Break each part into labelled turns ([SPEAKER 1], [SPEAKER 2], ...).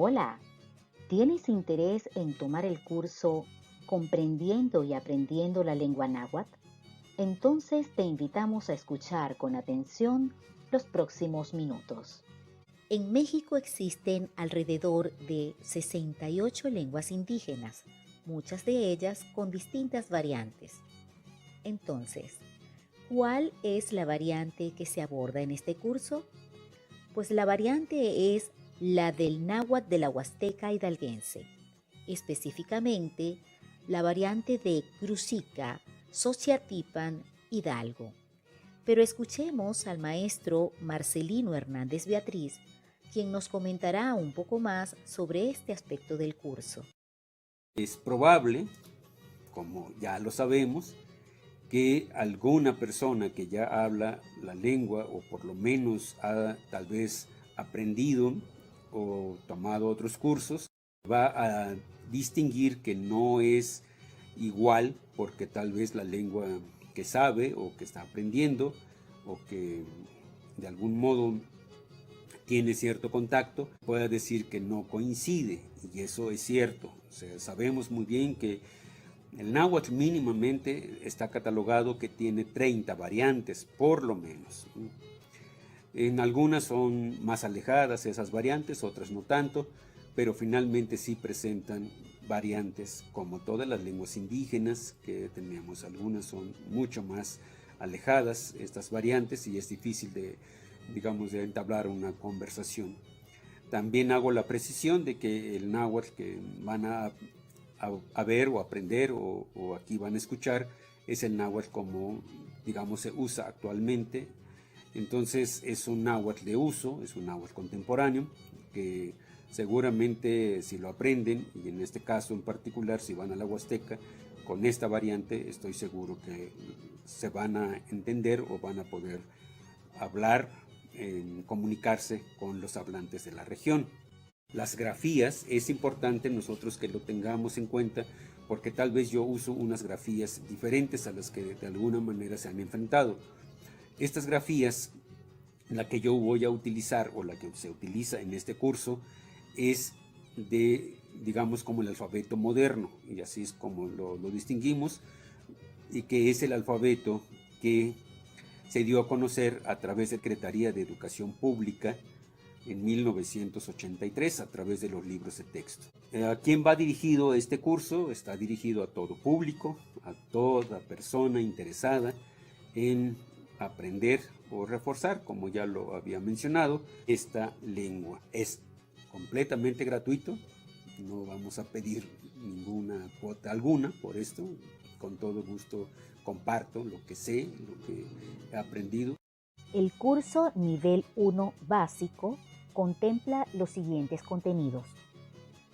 [SPEAKER 1] Hola, ¿tienes interés en tomar el curso Comprendiendo y Aprendiendo la Lengua Náhuatl? Entonces te invitamos a escuchar con atención los próximos minutos. En México existen alrededor de 68 lenguas indígenas, muchas de ellas con distintas variantes. Entonces, ¿cuál es la variante que se aborda en este curso? Pues la variante es la del náhuatl de la Huasteca hidalguense, específicamente la variante de Cruzica, Xochiatípan, Hidalgo. Pero escuchemos al maestro Marcelino Hernández Beatriz, quien nos comentará un poco más sobre este aspecto del curso.
[SPEAKER 2] Es probable, como ya lo sabemos, que alguna persona que ya habla la lengua o por lo menos ha tal vez aprendido o tomado otros cursos, va a distinguir que no es igual porque tal vez la lengua que sabe o que está aprendiendo o que de algún modo tiene cierto contacto, pueda decir que no coincide, y eso es cierto. O sea, sabemos muy bien que el náhuatl mínimamente está catalogado que tiene 30 variantes, por lo menos. En algunas son más alejadas esas variantes, otras no tanto, pero finalmente sí presentan variantes como todas las lenguas indígenas que tenemos. Algunas son mucho más alejadas estas variantes y es difícil de entablar una conversación. También hago la precisión de que el náhuatl que van a ver o aprender o aquí van a escuchar es el náhuatl como se usa actualmente. Entonces es un náhuatl de uso, es un náhuatl contemporáneo que seguramente si lo aprenden, y en este caso en particular si van a la Huasteca con esta variante, estoy seguro que se van a entender o van a poder hablar, comunicarse con los hablantes de la región. Las grafías, es importante nosotros que lo tengamos en cuenta porque tal vez yo uso unas grafías diferentes a las que de alguna manera se han enfrentado. Estas grafías, la que yo voy a utilizar o la que se utiliza en este curso es de, como el alfabeto moderno, y así es como lo distinguimos, y que es el alfabeto que se dio a conocer a través de la Secretaría de Educación Pública en 1983 a través de los libros de texto. ¿A quién va dirigido este curso? Está dirigido a todo público, a toda persona interesada en aprender o reforzar, como ya lo había mencionado, esta lengua. Es completamente gratuito, no vamos a pedir ninguna cuota alguna por esto. Con todo gusto comparto lo que sé, lo que he aprendido.
[SPEAKER 1] El curso Nivel 1 Básico contempla los siguientes contenidos: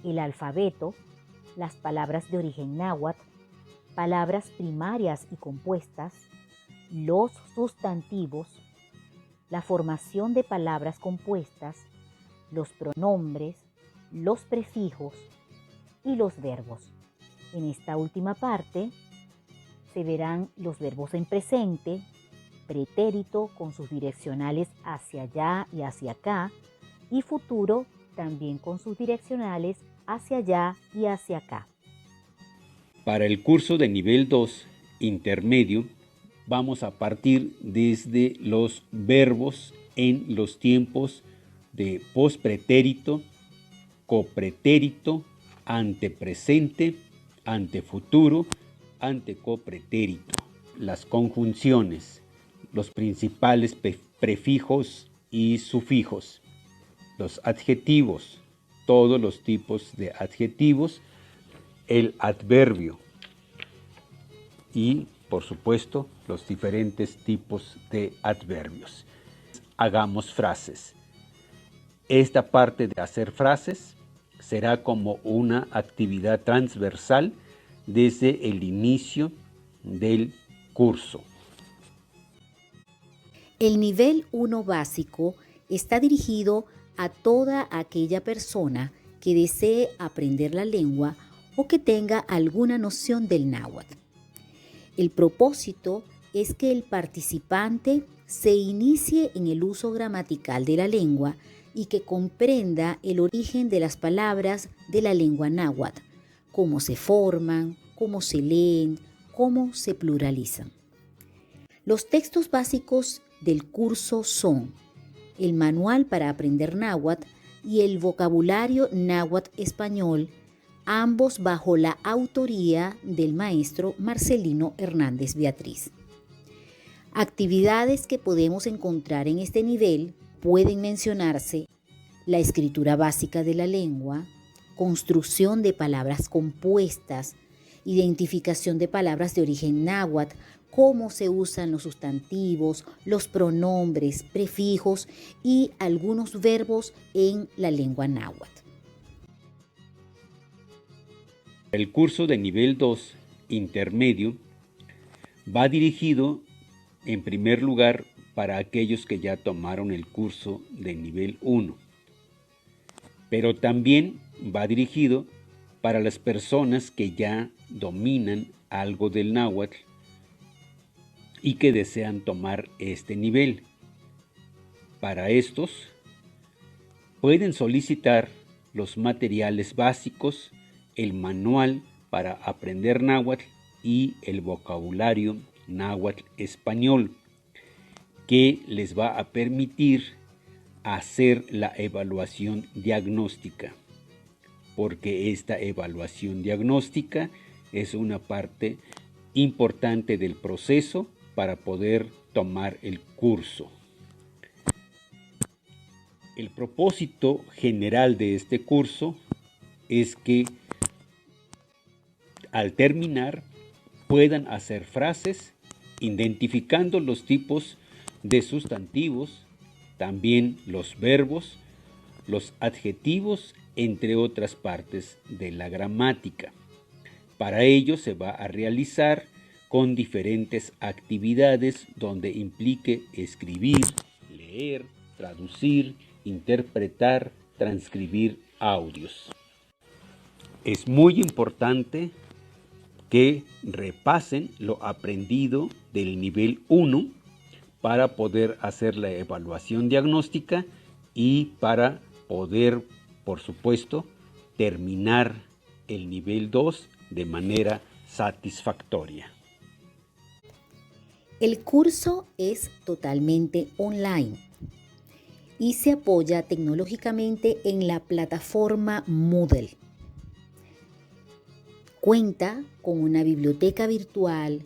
[SPEAKER 1] el alfabeto, las palabras de origen náhuatl, palabras primarias y compuestas, los sustantivos, la formación de palabras compuestas, los pronombres, los prefijos y los verbos. En esta última parte se verán los verbos en presente, pretérito con sus direccionales hacia allá y hacia acá, y futuro también con sus direccionales hacia allá y hacia acá.
[SPEAKER 2] Para el curso de nivel 2 intermedio, vamos a partir desde los verbos en los tiempos de pospretérito, copretérito, antepresente, antefuturo, antecopretérito. Las conjunciones, los principales prefijos y sufijos, los adjetivos, todos los tipos de adjetivos, el adverbio y, por supuesto, los diferentes tipos de adverbios. Hagamos frases. Esta parte de hacer frases será como una actividad transversal desde el inicio del curso.
[SPEAKER 1] El nivel 1 básico está dirigido a toda aquella persona que desee aprender la lengua o que tenga alguna noción del náhuatl. El propósito es que el participante se inicie en el uso gramatical de la lengua y que comprenda el origen de las palabras de la lengua náhuatl, cómo se forman, cómo se leen, cómo se pluralizan. Los textos básicos del curso son el Manual para aprender náhuatl y el Vocabulario náhuatl español, ambos bajo la autoría del maestro Marcelino Hernández Beatriz. Actividades que podemos encontrar en este nivel pueden mencionarse la escritura básica de la lengua, construcción de palabras compuestas, identificación de palabras de origen náhuatl, cómo se usan los sustantivos, los pronombres, prefijos y algunos verbos en la lengua náhuatl.
[SPEAKER 2] El curso de nivel 2, intermedio, va dirigido en primer lugar para aquellos que ya tomaron el curso de nivel 1, pero también va dirigido para las personas que ya dominan algo del náhuatl y que desean tomar este nivel. Para estos, pueden solicitar los materiales básicos, el manual para aprender náhuatl y el vocabulario náhuatl español, que les va a permitir hacer la evaluación diagnóstica, porque esta evaluación diagnóstica es una parte importante del proceso para poder tomar el curso. El propósito general de este curso es que al terminar puedan hacer frases identificando los tipos de sustantivos, también los verbos, los adjetivos, entre otras partes de la gramática. Para ello se va a realizar con diferentes actividades donde implique escribir, leer, traducir, interpretar, transcribir audios. Es muy importante que repasen lo aprendido del nivel 1 para poder hacer la evaluación diagnóstica y para poder, por supuesto, terminar el nivel 2 de manera satisfactoria.
[SPEAKER 1] El curso es totalmente online y se apoya tecnológicamente en la plataforma Moodle. Cuenta con una biblioteca virtual,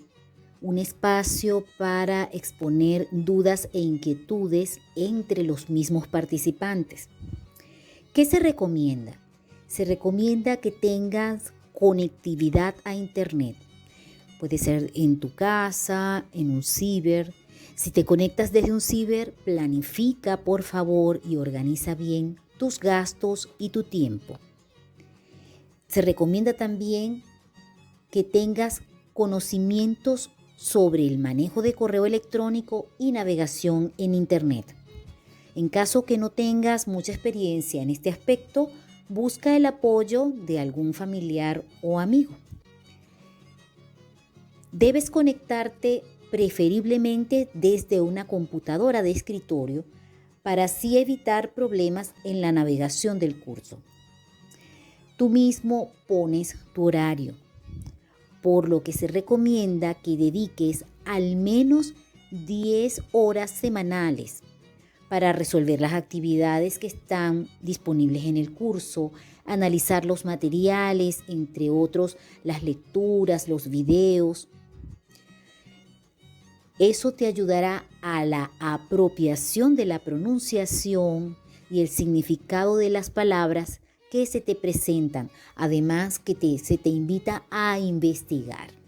[SPEAKER 1] un espacio para exponer dudas e inquietudes entre los mismos participantes. ¿Qué se recomienda? Se recomienda que tengas conectividad a Internet. Puede ser en tu casa, en un ciber. Si te conectas desde un ciber, planifica por favor y organiza bien tus gastos y tu tiempo. Se recomienda también que tengas conocimientos sobre el manejo de correo electrónico y navegación en Internet. En caso que no tengas mucha experiencia en este aspecto, busca el apoyo de algún familiar o amigo. Debes conectarte preferiblemente desde una computadora de escritorio para así evitar problemas en la navegación del curso. Tú mismo pones tu horario, por lo que se recomienda que dediques al menos 10 horas semanales para resolver las actividades que están disponibles en el curso, analizar los materiales, entre otros, las lecturas, los videos. Eso te ayudará a la apropiación de la pronunciación y el significado de las palabras que se te presentan, además que se te invita a investigar.